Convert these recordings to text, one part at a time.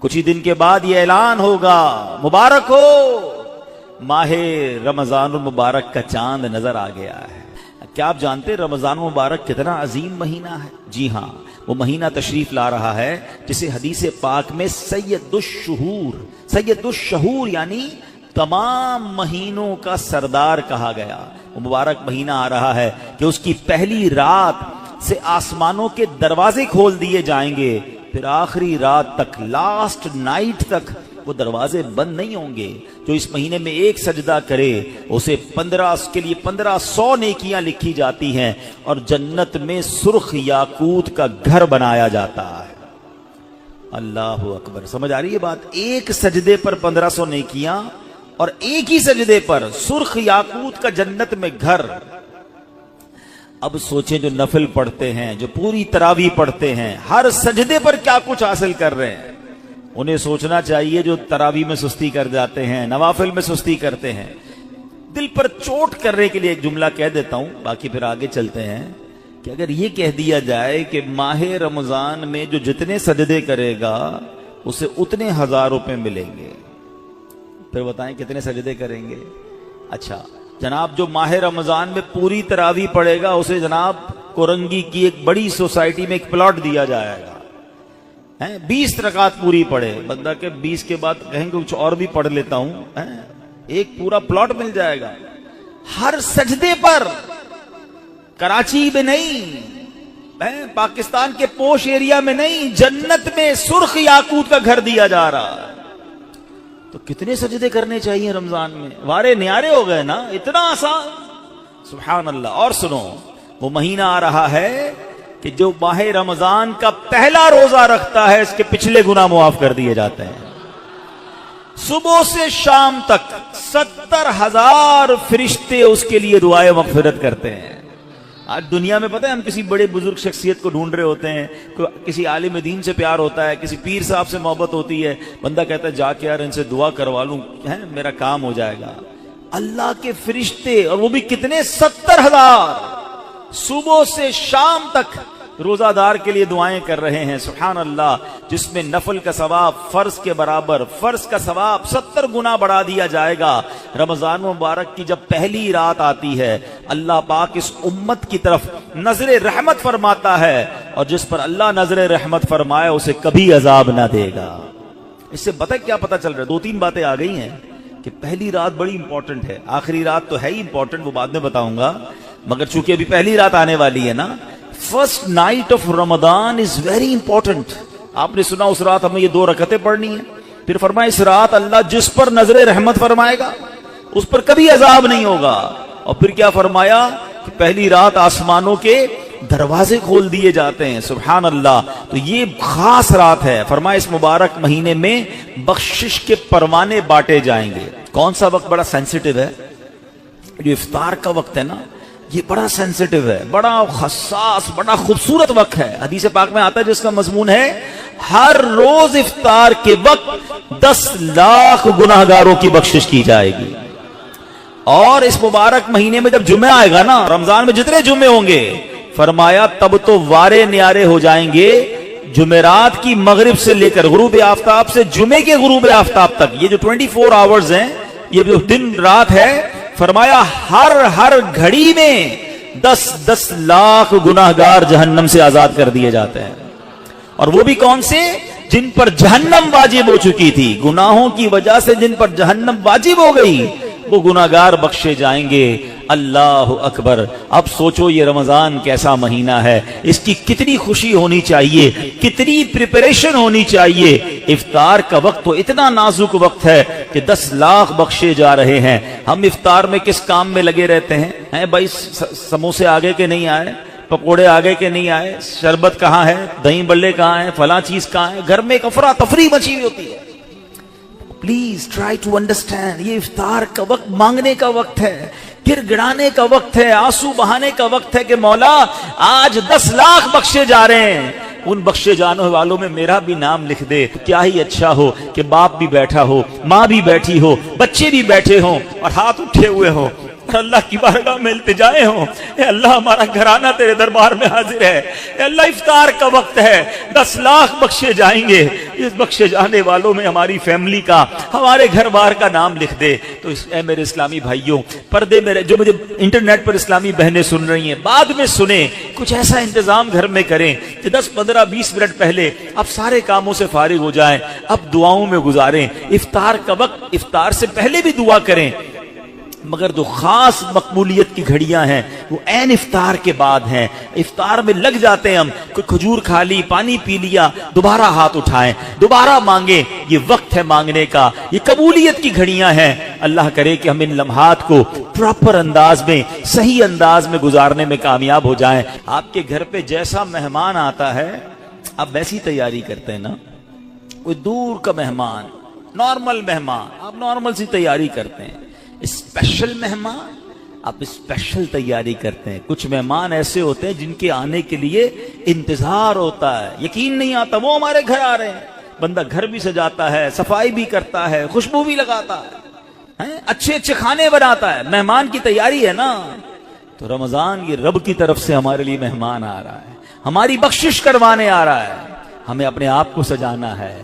کچھ ہی دن کے بعد یہ اعلان ہوگا، مبارک ہو، ماہ رمضان المبارک کا چاند نظر آ گیا ہے۔ کیا آپ جانتے ہیں رمضان المبارک کتنا عظیم مہینہ ہے؟ جی ہاں، وہ مہینہ تشریف لا رہا ہے جسے حدیث پاک میں سید الشہور یعنی تمام مہینوں کا سردار کہا گیا۔ وہ مبارک مہینہ آ رہا ہے کہ اس کی پہلی رات سے آسمانوں کے دروازے کھول دیے جائیں گے، پھر آخری رات تک، لاسٹ نائٹ تک وہ دروازے بند نہیں ہوں گے۔ جو اس مہینے میں ایک سجدہ کرے اسے 1500 نیکیاں لکھی جاتی ہیں، اور جنت میں سرخ یاقوت کا گھر بنایا جاتا ہے۔ اللہ اکبر، سمجھ آ رہی ہے بات؟ ایک سجدے پر 1500 نیکیاں، اور ایک ہی سجدے پر سرخ یاقوت کا جنت میں گھر۔ اب سوچیں جو نفل پڑھتے ہیں، جو پوری تراویح پڑھتے ہیں، ہر سجدے پر کیا کچھ حاصل کر رہے ہیں، انہیں سوچنا چاہیے جو تراویح میں سستی کر جاتے ہیں، نوافل میں سستی کرتے ہیں۔ دل پر چوٹ کرنے کے لیے ایک جملہ کہہ دیتا ہوں، باقی پھر آگے چلتے ہیں، کہ اگر یہ کہہ دیا جائے کہ ماہ رمضان میں جو جتنے سجدے کرے گا اسے اتنے 1000 روپے ملیں گے، پھر بتائیں کتنے سجدے کریں گے؟ اچھا جناب، جو ماہ رمضان میں پوری تراویح پڑھے گا اسے جناب کورنگی کی ایک بڑی سوسائٹی میں ایک پلاٹ دیا جائے گا، 20 رکعت پوری پڑھے، بندہ کہ 20 کے بعد کہیں گے کچھ اور بھی پڑھ لیتا ہوں، ایک پورا پلاٹ مل جائے گا ہر سجدے پر۔ کراچی میں نہیں، پاکستان کے پوش ایریا میں نہیں، جنت میں سرخ یاقوت کا گھر دیا جا رہا ہے۔ تو کتنے سجدے کرنے چاہیے رمضان میں؟ وارے نیارے ہو گئے نا، اتنا آسان، سبحان اللہ۔ اور سنو، وہ مہینہ آ رہا ہے کہ جو ماہ رمضان کا پہلا روزہ رکھتا ہے اس کے پچھلے گناہ معاف کر دیے جاتے ہیں۔ صبح سے شام تک 70,000 فرشتے اس کے لیے دعائے مغفرت کرتے ہیں۔ آج دنیا میں پتہ ہے ہم کسی بڑے بزرگ شخصیت کو ڈھونڈ رہے ہوتے ہیں، کسی عالم دین سے پیار ہوتا ہے، کسی پیر صاحب سے محبت ہوتی ہے، بندہ کہتا ہے جا کے یار ان سے دعا کروا لوں، میرا کام ہو جائے گا۔ اللہ کے فرشتے، اور وہ بھی کتنے؟ 70,000 صبح سے شام تک روزہ دار کے لیے دعائیں کر رہے ہیں، سبحان اللہ، جس میں نفل کا ثواب فرض کے برابر، فرض کا ثواب 70 گنا بڑھا دیا جائے گا۔ رمضان مبارک کی جب پہلی رات آتی ہے، اللہ پاک اس امت کی طرف نظر رحمت فرماتا ہے، اور جس پر اللہ نظر رحمت فرمائے اسے کبھی عذاب نہ دے گا۔ اس سے کیا پتہ چل رہا ہے؟ 2-3 باتیں آ گئی ہیں کہ پہلی رات بڑی امپورٹنٹ ہے، آخری رات تو ہے ہی امپورٹنٹ، وہ بعد میں بتاؤں گا، مگر چونکہ ابھی پہلی رات آنے والی ہے نا، first night of Ramzan is very important. آپ نے سنا اس رات ہمیں یہ 2 رکعتیں پڑھنی ہیں، پھر فرمایا اس رات اللہ جس پر نظر رحمت فرمائے گا اس پر کبھی عذاب نہیں ہوگا، اور پھر کیا فرمایا کہ پہلی رات آسمانوں کے دروازے کھول دیے جاتے ہیں، سبحان اللہ۔ تو یہ خاص رات ہے، فرمایا اس مبارک مہینے میں بخشش کے پروانے بانٹے جائیں گے۔ کون سا وقت بڑا سینسٹیو ہے؟ جو افطار کا وقت ہے نا، یہ بڑا سینسٹیو ہے، بڑا حساس، بڑا خوبصورت وقت ہے۔ حدیث پاک میں آتا ہے جس کا مضمون ہے ہر روز افطار کے وقت 10 لاکھ گناہگاروں کی بخشش کی جائے گی۔ اور اس مبارک مہینے میں جب جمعہ آئے گا نا، رمضان میں جتنے جمعے ہوں گے، فرمایا تب تو وارے نیارے ہو جائیں گے، جمعرات کی مغرب سے لے کر غروب آفتاب سے جمعے کے غروب آفتاب تک، یہ جو 24 آورز ہیں، یہ جو دن رات ہے، فرمایا ہر گھڑی میں 10 لاکھ گناہگار جہنم سے آزاد کر دیے جاتے ہیں۔ اور وہ بھی کون سے؟ جن پر جہنم واجب ہو چکی تھی، گناہوں کی وجہ سے جن پر جہنم واجب ہو گئی، وہ گناہگار بخشے جائیں گے۔ اللہ اکبر۔ اب سوچو یہ رمضان کیسا مہینہ ہے، اس کی کتنی خوشی ہونی چاہیے، کتنی پریپریشن ہونی چاہیے۔ افطار کا وقت تو اتنا نازک وقت ہے کہ 10 لاکھ بخشے جا رہے ہیں۔ ہم افطار میں کس کام میں لگے رہتے ہیں؟ بھائی سموسے آگے کے نہیں آئے، پکوڑے آگے کے نہیں آئے، شربت کہاں ہے، دہی بلے کہاں ہیں، فلاں چیز کہاں ہے، گھر میں ایک افراتفری مچی ہوئی ہوتی ہے۔ پلیز ٹرائی ٹو انڈرسٹینڈ، یہ افطار کا وقت مانگنے کا وقت ہے، گر گڑانے کا وقت ہے، آنسو بہانے کا وقت ہے کہ مولا آج 10 لاکھ بخشے جا رہے ہیں، ان بخشے جانے والوں میں میرا بھی نام لکھ دے۔ کیا ہی اچھا ہو کہ باپ بھی بیٹھا ہو، ماں بھی بیٹھی ہو، بچے بھی بیٹھے ہوں اور ہاتھ اٹھے ہوئے ہوں، اور اللہ کی بارگاہ میں التجائیں ہوں، اے اللہ ہمارا گھرانہ تیرے دربار میں حاضر ہے، اے اللہ افطار کا وقت ہے، 10 لاکھ بخشے جائیں گے، اس بخشے جانے والوں میں ہماری فیملی کا، ہمارے گھر بار کا نام لکھ دے۔ تو اے میرے اسلامی بھائیوں، پردے میں جو مجھے انٹرنیٹ پر اسلامی بہنیں سن رہی ہیں، بعد میں سنیں، کچھ ایسا انتظام گھر میں کریں کہ 10 15 20 منٹ پہلے اب سارے کاموں سے فارغ ہو جائیں، اب دعاؤں میں گزاریں۔ افطار کا وقت، افطار سے پہلے بھی دعا کریں، مگر جو خاص مقبولیت کی گھڑیاں ہیں وہ عین افطار کے بعد ہیں۔ افطار میں لگ جاتے ہیں ہم، کوئی کھجور کھا لی، پانی پی لیا، دوبارہ ہاتھ اٹھائیں، دوبارہ مانگیں، یہ وقت ہے مانگنے کا، یہ قبولیت کی گھڑیاں ہیں۔ اللہ کرے کہ ہم ان لمحات کو پراپر انداز میں، صحیح انداز میں گزارنے میں کامیاب ہو جائیں۔ آپ کے گھر پہ جیسا مہمان آتا ہے آپ ویسی تیاری کرتے ہیں نا؟ کوئی دور کا مہمان، نارمل مہمان، آپ نارمل سی تیاری کرتے ہیں۔ اسپیشل مہمان آپ اسپیشل تیاری کرتے ہیں۔ کچھ مہمان ایسے ہوتے ہیں جن کے آنے کے لیے انتظار ہوتا ہے، یقین نہیں آتا وہ ہمارے گھر آ رہے ہیں۔ بندہ گھر بھی سجاتا ہے، صفائی بھی کرتا ہے، خوشبو بھی لگاتا ہے، اچھے اچھے کھانے بناتا ہے، مہمان کی تیاری ہے نا۔ تو رمضان یہ رب کی طرف سے ہمارے لیے مہمان آ رہا ہے، ہماری بخشش کروانے آ رہا ہے۔ ہمیں اپنے آپ کو سجانا ہے،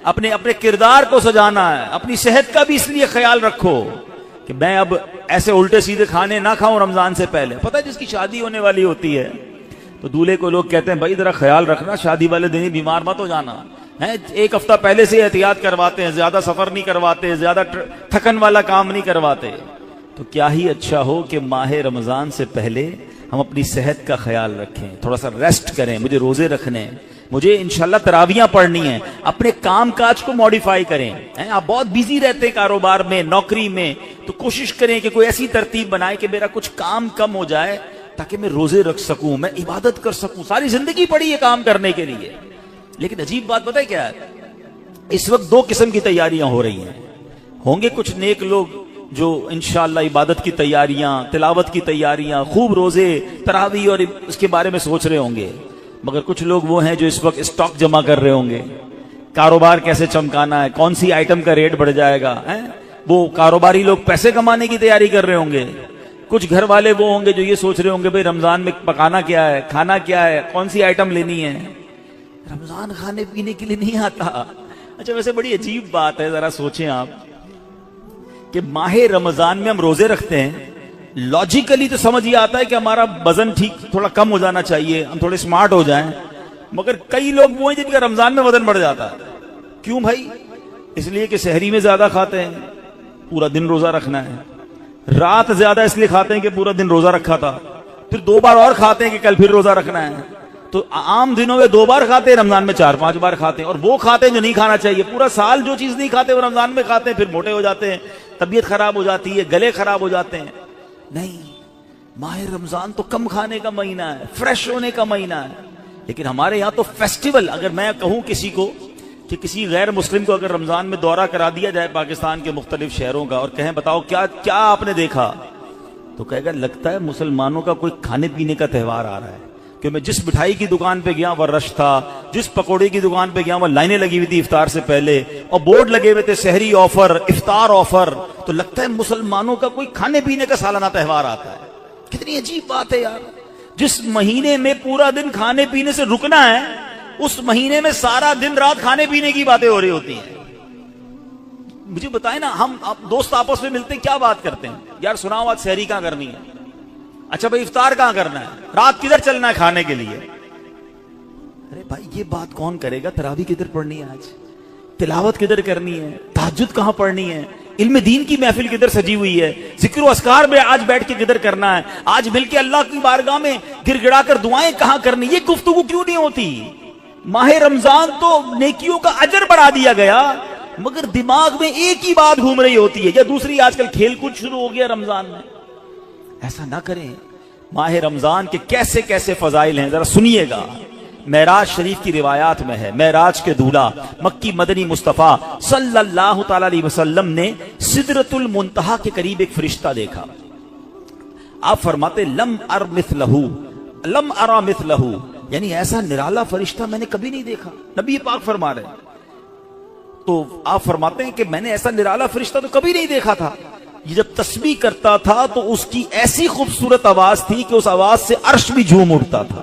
اپنے کردار کو سجانا ہے۔ اپنی صحت کا بھی اس لیے خیال رکھو کہ میں اب ایسے الٹے سیدھے کھانے نہ کھاؤں رمضان سے پہلے۔ پتہ ہے جس کی شادی ہونے والی ہوتی ہے تو دولہے کو لوگ کہتے ہیں بھائی ذرا خیال رکھنا، شادی والے دن ہی بیمار مت ہو جانا، 1 ہفتہ پہلے سے احتیاط کرواتے ہیں، زیادہ سفر نہیں کرواتے، زیادہ تھکن والا کام نہیں کرواتے۔ تو کیا ہی اچھا ہو کہ ماہ رمضان سے پہلے ہم اپنی صحت کا خیال رکھیں، تھوڑا سا ریسٹ کریں۔ مجھے روزے رکھنے ہیں، مجھے انشاءاللہ تراویاں پڑھنی ہیں، اپنے کام کاج کو موڈیفائی کریں۔ آپ بہت بیزی رہتے کاروبار میں، نوکری میں، تو کوشش کریں کہ کوئی ایسی ترتیب بنائے کہ میرا کچھ کام کم ہو جائے تاکہ میں روزے رکھ سکوں، میں عبادت کر سکوں۔ ساری زندگی پڑی ہے کام کرنے کے لیے، لیکن عجیب بات پتہ ہے کیا ہے؟ اس وقت 2 قسم کی تیاریاں ہو رہی ہیں۔ ہوں گے کچھ نیک لوگ جو انشاءاللہ عبادت کی تیاریاں، تلاوت کی تیاریاں، خوب روزے، تراویح اور اس کے بارے میں سوچ رہے ہوں گے، مگر کچھ لوگ وہ ہیں جو اس وقت اسٹاک جمع کر رہے ہوں گے، کاروبار کیسے چمکانا ہے، کون سی آئٹم کا ریٹ بڑھ جائے گا۔ وہ کاروباری لوگ پیسے کمانے کی تیاری کر رہے ہوں گے۔ کچھ گھر والے وہ ہوں گے جو یہ سوچ رہے ہوں گے بھئی رمضان میں پکانا کیا ہے، کھانا کیا ہے، کون سی آئٹم لینی ہے۔ رمضان کھانے پینے کے لیے نہیں آتا۔ اچھا ویسے بڑی عجیب بات ہے، ذرا سوچیں آپ کہ ماہ رمضان میں ہم روزے رکھتے ہیں، لاجیکلی تو سمجھ یہ آتا ہے کہ ہمارا وزن ٹھیک تھوڑا کم ہو جانا چاہیے، ہم تھوڑے سمارٹ ہو جائیں، مگر کئی لوگ وہ ہیں جن کا رمضان میں وزن بڑھ جاتا ہے۔ کیوں بھائی؟ اس لیے کہ سحری میں زیادہ کھاتے ہیں، پورا دن روزہ رکھنا ہے، رات زیادہ اس لیے کھاتے ہیں کہ پورا دن روزہ رکھا تھا، پھر 2 بار اور کھاتے ہیں کہ کل پھر روزہ رکھنا ہے۔ تو عام دنوں میں 2 بار کھاتے ہیں، رمضان میں 4-5 بار کھاتے ہیں، اور وہ کھاتے ہیں جو نہیں کھانا چاہیے۔ پورا سال جو چیز نہیں کھاتے وہ رمضان میں کھاتے ہیں، پھر موٹے ہو جاتے ہیں، طبیعت خراب ہو جاتی ہے، گلے خراب ہو جاتے ہیں۔ نہیں، ماہ رمضان تو کم کھانے کا مہینہ ہے، فریش ہونے کا مہینہ ہے۔ لیکن ہمارے یہاں تو فیسٹیول، اگر میں کہوں کسی کو کہ کسی غیر مسلم کو اگر رمضان میں دورہ کرا دیا جائے پاکستان کے مختلف شہروں کا اور کہیں بتاؤ کیا آپ نے دیکھا، تو کہے گا لگتا ہے مسلمانوں کا کوئی کھانے پینے کا تہوار آ رہا ہے۔ کہ میں جس مٹھائی کی دکان پہ گیا وہ رش تھا، جس پکوڑے کی دکان پہ گیا وہ لائنیں لگی ہوئی تھی افطار سے پہلے، اور بورڈ لگے ہوئے تھے سحری آفر، افطار آفر۔ تو لگتا ہے مسلمانوں کا کوئی کھانے پینے کا سالانہ تہوار آتا ہے۔ کتنی عجیب بات ہے یار، جس مہینے میں پورا دن کھانے پینے سے رکنا ہے، اس مہینے میں سارا دن رات کھانے پینے کی باتیں ہو رہی ہوتی ہیں۔ مجھے بتائیں نا، ہم دوست آپس میں ملتے ہیں کیا بات کرتے ہیں؟ یار سناؤ آج سحری کہاں کرنی ہے؟ اچھا بھائی افطار کہاں کرنا ہے؟ رات کدھر چلنا ہے کھانے کے لیے؟ ارے بھائی یہ بات کون کرے گا؟ تراویح کدھر پڑھنی ہے آج؟ تلاوت کدھر کرنی ہے؟ تہجد کہاں پڑھنی ہے؟ علم دین کی محفل کدھر سجی ہوئی ہے؟ ذکر و اذکار میں آج بیٹھ کے کدھر کرنا ہے؟ آج مل کے اللہ کی بارگاہ میں گر گڑا کر دعائیں کہاں کرنی؟ یہ گفتگو کیوں نہیں ہوتی؟ ماہ رمضان تو نیکیوں کا اجر بڑھا دیا گیا، مگر دماغ میں ایک ہی بات گھوم رہی ہوتی ہے، یا دوسری آج کل کھیل کود شروع ہو گیا رمضان میں۔ ایسا نہ کریں۔ ماہ رمضان کے کیسے کیسے فضائل ہیں ذرا سنیے گا۔ معراج شریف کی روایات میں ہے، معراج کے دولہ مکی مدنی مصطفیٰ صلی اللہ تعالی علیہ وسلم نے سدرۃ المنتہا کے قریب ایک فرشتہ دیکھا۔ آپ فرماتے لم ارا مثلہ، یعنی ایسا نرالا فرشتہ میں نے کبھی نہیں دیکھا۔ نبی پاک فرما رہے، تو آپ فرماتے ہیں کہ میں نے ایسا نرالا فرشتہ تو کبھی نہیں دیکھا تھا۔ یہ جب تسبیح کرتا تھا تو اس کی ایسی خوبصورت آواز تھی کہ اس آواز سے عرش بھی جھوم اٹھتا تھا۔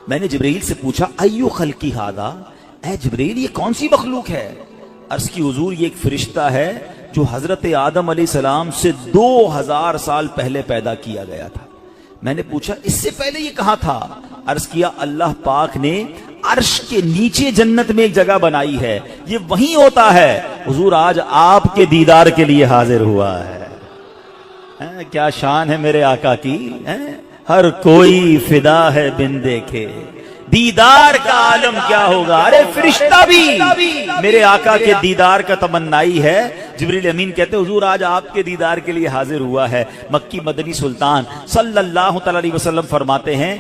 میں نے جبرائیل سے پوچھا ایو خلقی ھذا، اے جبرائیل یہ کون سی مخلوق ہے؟ عرض کی حضور یہ ایک فرشتہ ہے جو حضرت آدم علیہ السلام سے 2000 سال پہلے پیدا کیا گیا تھا۔ میں نے پوچھا اس سے پہلے یہ کہاں تھا؟ عرض کیا اللہ پاک نے عرش کے نیچے جنت میں ایک جگہ بنائی ہے، یہ وہیں ہوتا ہے۔ حضور آج آپ کے دیدار کے لیے حاضر ہوا ہے۔ کیا شان ہے میرے آقا کی، ہر کوئی فدا ہے بن دیکھے، دیدار کا عالم کیا ہوگا۔ ارے فرشتہ بھی میرے آقا کے دیدار کا تمنائی ہے۔ جبریل امین کہتے حضور آج آپ کے دیدار کے لیے حاضر ہوا ہے۔ مکی مدنی سلطان صلی اللہ تعالی علیہ وسلم فرماتے ہیں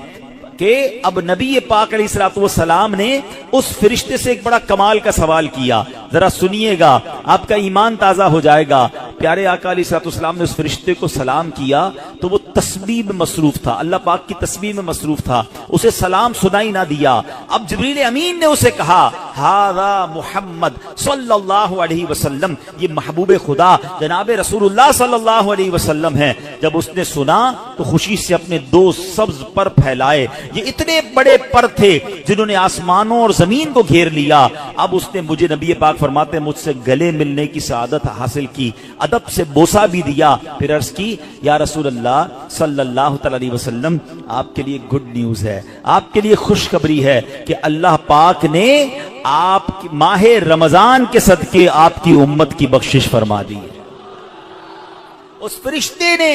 کہ اب نبی پاک علیہ الصلوۃ والسلام نے اس فرشتے سے ایک بڑا کمال کا سوال کیا، ذرا سنیے گا، آپ کا ایمان تازہ ہو جائے گا۔ پیارے آقا علیہ الصلوۃ والسلام نے اس فرشتے کو سلام کیا تو وہ تسبیح میں مصروف تھا، اللہ پاک کی تسبیح میں مصروف تھا، اسے سلام سنائی نہ دیا۔ اب جبریل امین نے اسے کہا ھذا محمد صلی اللہ علیہ وسلم، یہ محبوب خدا جناب رسول اللہ صلی اللہ علیہ وسلم ہے۔ جب اس نے سنا تو خوشی سے اپنے 2 سبز پر پھیلائے، یہ اتنے بڑے پر تھے جنہوں نے آسمانوں اور زمین کو گھیر لیا۔ اب اس نے مجھے نبی پاک فرماتے مجھ سے گلے ملنے کی سعادت حاصل کی، ادب سے بوسہ بھی دیا، پھر عرض کی یا رسول اللہ صلی اللہ تعالی علیہ وسلم آپ کے لیے گڈ نیوز ہے، آپ کے لیے خوشخبری ہے کہ اللہ پاک نے آپ کی ماہ رمضان کے صدقے آپ کی امت کی بخشش فرما دی۔ اس فرشتے نے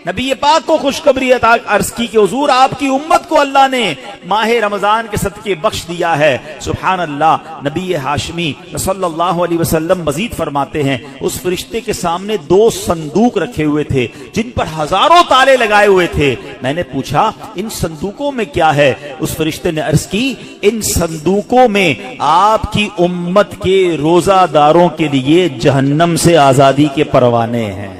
نبی پاک کو خوشخبری عطا عرض کی کہ حضور آپ کی امت کو اللہ نے ماہ رمضان کے صدقے بخش دیا ہے۔ سبحان اللہ۔ نبی ہاشمی صلی اللہ علیہ وسلم مزید فرماتے ہیں اس فرشتے کے سامنے 2 صندوق رکھے ہوئے تھے جن پر ہزاروں تالے لگائے ہوئے تھے۔ میں نے پوچھا ان صندوقوں میں کیا ہے؟ اس فرشتے نے عرض کی ان صندوقوں میں آپ کی امت کے روزہ داروں کے لیے جہنم سے آزادی کے پروانے ہیں۔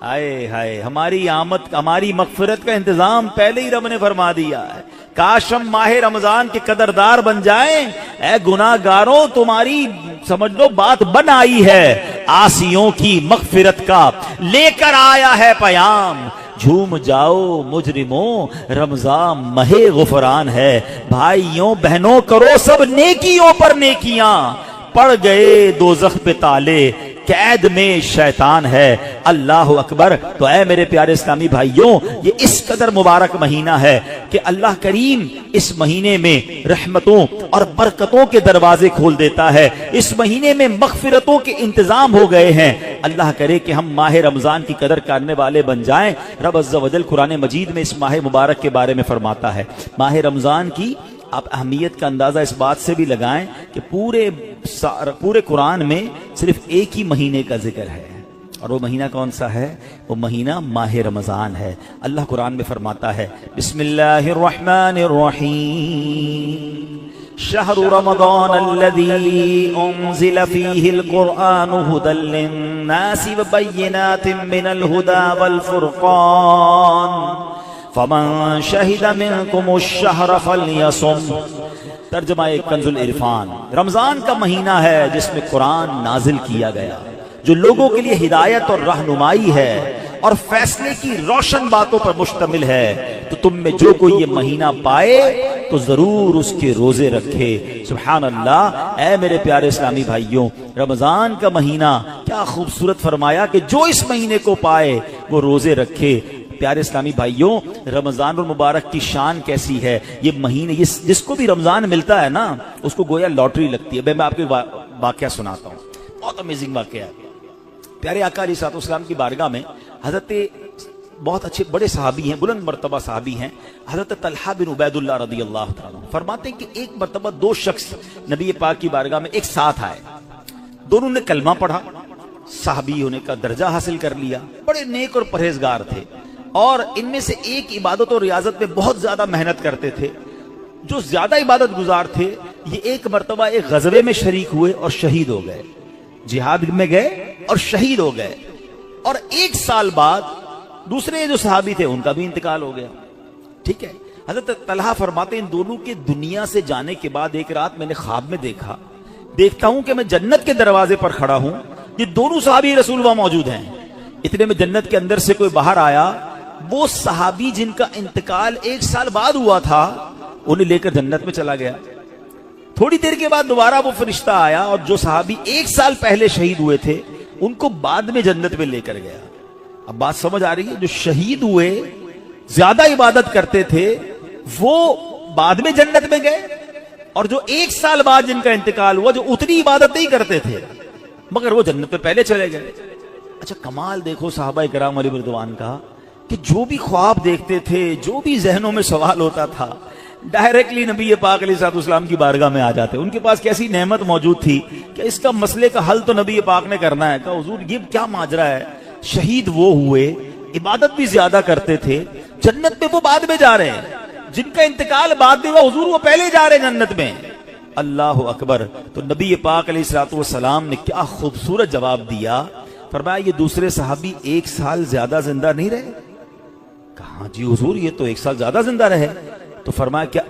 آئے ہائے، ہماری آمد ہماری مغفرت کا انتظام پہلے ہی رب نے فرما دیا ہے۔ کاش ہم ماہ رمضان کے قدردار بن جائیں۔ اے گناہگاروں تمہاری سمجھ لو بات بن آئی ہے، عاصیوں کی مغفرت کا لے کر آیا ہے پیام۔ جھوم جاؤ مجرموں رمضان ماہ غفران ہے، بھائیوں بہنوں کرو سب نیکیوں پر نیکیاں، پڑ گئے دوزخ پہ تالے قید میں شیطان ہے۔ اللہ اکبر۔ تو اے میرے پیارے اسلامی بھائیوں یہ اس قدر مبارک مہینہ ہے کہ اللہ کریم اس مہینے میں رحمتوں اور برکتوں کے دروازے کھول دیتا ہے، اس مہینے میں مغفرتوں کے انتظام ہو گئے ہیں۔ اللہ کرے کہ ہم ماہ رمضان کی قدر کرنے والے بن جائیں۔ رب عز و جل قرآن مجید میں اس ماہ مبارک کے بارے میں فرماتا ہے، ماہ رمضان کی آپ اہمیت کا اندازہ اس بات سے بھی لگائیں کہ پورے قرآن میں صرف ایک ہی مہینے کا ذکر ہے، اور وہ مہینہ کون سا ہے؟ وہ مہینہ ماہ رمضان ہے۔ اللہ قرآن میں فرماتا ہے بسم اللہ الرحمن الرحیم شہر رمضان الذی انزل فیہ القرآن ھدی للناس وبینات من الھدی والفرقان فمن شہد منکم الشہر فلیصم۔ ترجمہ کنز العرفان۔ رمضان کا مہینہ ہے جس میں قرآن نازل کیا گیا، جو لوگوں کے لیے ہدایت اور رہنمائی ہے اور فیصلے کی روشن باتوں پر مشتمل ہے۔ تو تم میں جو کوئی یہ مہینہ پائے تو ضرور اس کے روزے رکھے۔ سبحان اللہ۔ اے میرے پیارے اسلامی بھائیوں، رمضان کا مہینہ کیا خوبصورت فرمایا کہ جو اس مہینے کو پائے وہ روزے رکھے۔ پیارے اسلامی بھائیوں رمضان المبارک کی شان کیسی ہے؟ یہ مہینے جس کو بھی رمضان ملتا ہے نا اس کو گویا لاٹری لگتی ہے۔ میں آپ کو واقعہ سناتا ہوں، بہت امیزنگ واقعہ ہے۔ پیارے آقا علیہ الصلوۃ والسلام کی بارگاہ میں حضرت بہت اچھے بڑے صحابی ہیں، بلند مرتبہ صحابی ہیں، حضرت طلحہ بن عبید اللہ رضی اللہ تعالیٰ عنہ فرماتے ہیں کہ ایک مرتبہ 2 شخص نبی پاک کی بارگاہ میں ایک ساتھ آئے، دونوں نے کلمہ پڑھا، صحابی ہونے کا درجہ حاصل کر لیا، بڑے نیک اور پرہیزگار تھے، اور ان میں سے ایک عبادت اور ریاضت میں بہت زیادہ محنت کرتے تھے۔ جو زیادہ عبادت گزار تھے یہ ایک مرتبہ ایک غزوے میں شریک ہوئے اور شہید ہو گئے، جہاد میں گئے اور شہید ہو گئے، اور 1 سال بعد دوسرے جو صحابی تھے ان کا بھی انتقال ہو گیا۔ ٹھیک ہے، حضرت طلحہ فرماتے ہیں ان دونوں کے دنیا سے جانے کے بعد ایک رات میں نے خواب میں دیکھتا ہوں کہ میں جنت کے دروازے پر کھڑا ہوں یہ دونوں صحابی رسول وہاں موجود ہیں. اتنے میں جنت کے اندر سے کوئی باہر آیا، وہ صحابی جن کا انتقال 1 سال بعد ہوا تھا انہیں لے کر جنت میں چلا گیا. تھوڑی دیر کے بعد دوبارہ وہ فرشتہ آیا اور جو صحابی 1 سال پہلے شہید ہوئے تھے ان کو بعد میں جنت میں لے کر گیا. اب بات سمجھ آ رہی ہے؟ جو شہید ہوئے، زیادہ عبادت کرتے تھے، وہ بعد میں جنت میں گئے، اور جو 1 سال بعد جن کا انتقال ہوا، جو اتنی عبادت نہیں کرتے تھے مگر وہ جنت میں پہلے چلے گئے. اچھا کمال دیکھو صحابہ کرام علیہ رضوان کا، کہ جو بھی خواب دیکھتے تھے، جو بھی ذہنوں میں سوال ہوتا تھا، ڈائریکٹلی نبی پاک علیہ الصلوۃ والسلام کی بارگاہ میں آ جاتے. ان کے پاس کیسی نعمت موجود تھی کہ اس کا مسئلے کا حل تو نبی پاک نے کرنا ہے. کہ حضور یہ کیا ماجرا ہے؟ شہید وہ ہوئے، عبادت بھی زیادہ کرتے تھے، جنت میں وہ بعد میں جا رہے ہیں. جن کا انتقال بعد میں ہوا حضور وہ پہلے جا رہے ہیں جنت میں. اللہ اکبر. تو نبی پاک علیہ الصلوۃ والسلام نے کیا خوبصورت جواب دیا. فرمایا یہ دوسرے صحابی 1 سال زیادہ زندہ نہیں رہے؟ کہا جی حضور یہ تو 1 سال زیادہ زندہ رہے. تو فرمایا کیا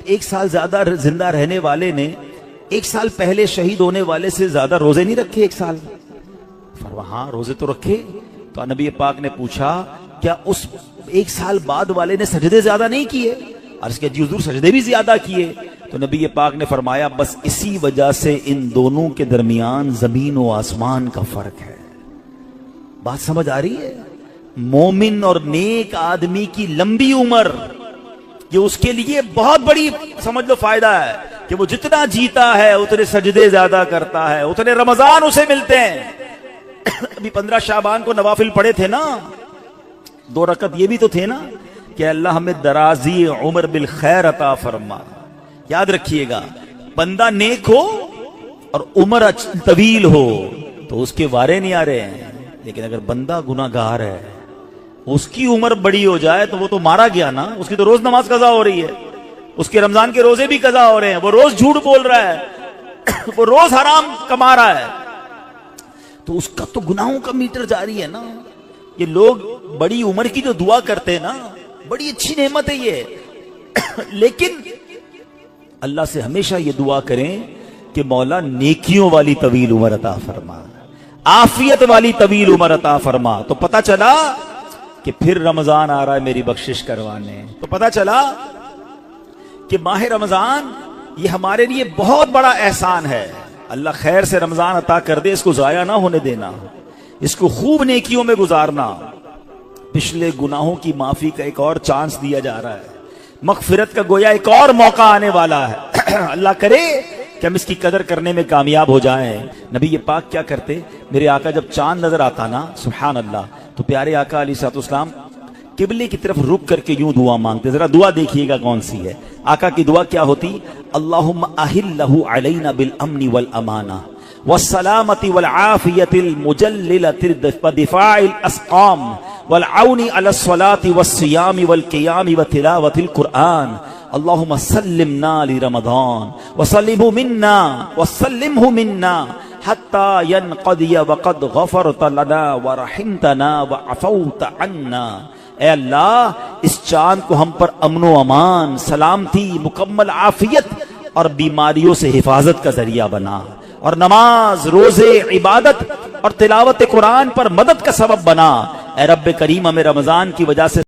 1 سال زیادہ زندہ رہنے والے نے 1 سال پہلے شہید ہونے والے سے زیادہ روزے نہیں رکھے 1 سال؟ فرمایا ہاں روزے تو رکھے. تو نبی پاک نے پوچھا کیا اس 1 سال بعد والے نے سجدے زیادہ نہیں کیے؟ عرض کیا جی حضور سجدے بھی زیادہ کیے. تو نبی پاک نے فرمایا بس اسی وجہ سے ان دونوں کے درمیان زمین و آسمان کا فرق ہے. بات سمجھ آ رہی ہے؟ مومن اور نیک آدمی کی لمبی عمر یہ اس کے لیے بہت بڑی سمجھ لو فائدہ ہے کہ وہ جتنا جیتا ہے اتنے سجدے زیادہ کرتا ہے، اتنے رمضان اسے ملتے ہیں. ابھی 15 شعبان کو نوافل پڑھے تھے نا، 2 رکعت یہ بھی تو تھے نا کہ اللہ ہمیں درازی عمر بالخیر عطا فرما. یاد رکھیے گا بندہ نیک ہو اور عمر طویل ہو تو اس کے وارے نہیں آ رہے ہیں، لیکن اگر بندہ گناہگار ہے اس کی عمر بڑی ہو جائے تو وہ تو مارا گیا نا. اس کی تو روز نماز قضا ہو رہی ہے، اس کے رمضان کے روزے بھی قضا ہو رہے ہیں، وہ روز جھوٹ بول رہا ہے وہ روز حرام کما رہا ہے، تو اس کا تو گناہوں کا میٹر جاری ہے نا. یہ لوگ بڑی عمر کی جو دعا کرتے ہیں نا، بڑی اچھی نعمت ہے یہ. لیکن اللہ سے ہمیشہ یہ دعا کریں کہ مولا نیکیوں والی طویل عمر عطا فرما، عافیت والی طویل عمر عطا فرما. تو پتہ چلا کہ پھر رمضان آ رہا ہے میری بخشش کروانے. تو پتہ چلا کہ ماہ رمضان یہ ہمارے لیے بہت بڑا احسان ہے. اللہ خیر سے رمضان عطا کر دے، اس کو ضائع نہ ہونے دینا، اس کو خوب نیکیوں میں گزارنا. پچھلے گناہوں کی معافی کا ایک اور چانس دیا جا رہا ہے، مغفرت کا گویا ایک اور موقع آنے والا ہے. اللہ کرے کہ ہم اس کی قدر کرنے میں کامیاب ہو جائیں. نبی پاک کیا کرتے؟ میرے آقا جب چاند نظر آتا نا سبحان اللہ، تو پیارے آقا علیہ الصلوۃ والسلام قبلے کی طرف رک کر کے یوں دعا مانگتے. ذرا دعا دیکھیے گا کون سی ہے. آقا کی دعا کیا ہوتی؟ اللہم احلہ علینا بالامن والامانہ والسلامة والعافیة المجللة ودفاع الاسقام والعون على الصلاة والصيام والقيام وتلاوة القرآن. اللهم سلمنا لرمضان وسلمه منا حتى ينقضي وقد غفرت لنا ورحمتنا وعفوت عنا. اے اللہ اس چاند کو ہم پر امن و امان، سلامتی، مکمل عافیت اور بیماریوں سے حفاظت کا ذریعہ بنا، اور نماز، روزے، عبادت اور تلاوت قرآن پر مدد کا سبب بنا. اے رب کریم ہمیں رمضان کی وجہ سے